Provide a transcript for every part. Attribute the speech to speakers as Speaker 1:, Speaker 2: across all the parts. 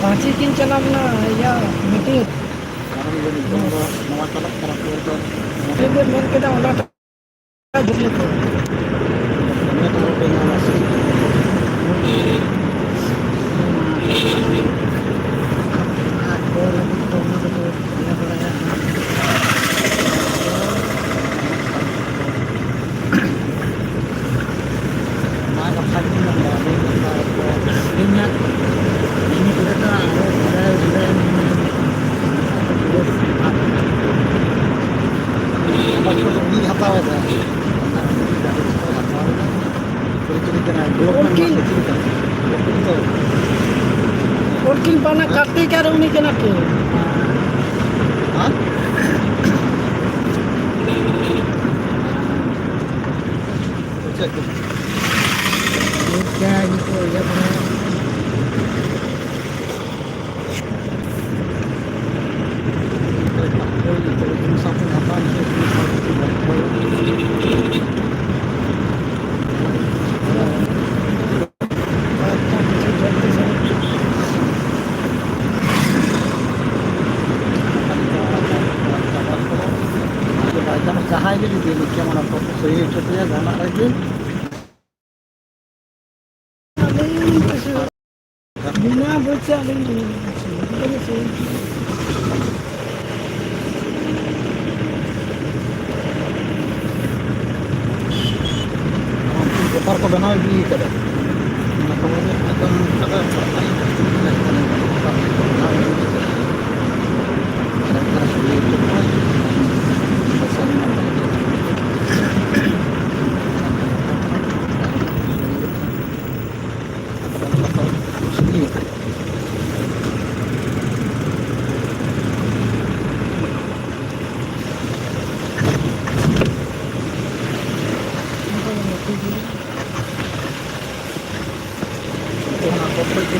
Speaker 1: रांची किन चलाम ना या मीटिंग मेन केदा ओला जुले को Orkin pana karti kar uni kena ke क्या gitu ya benar Jahay gitu dia mikir mana fokus saya contohnya anak lagi Bina baca lagi ko banaw di kada nakawala akan kada ay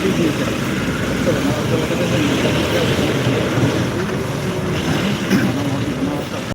Speaker 1: Jadi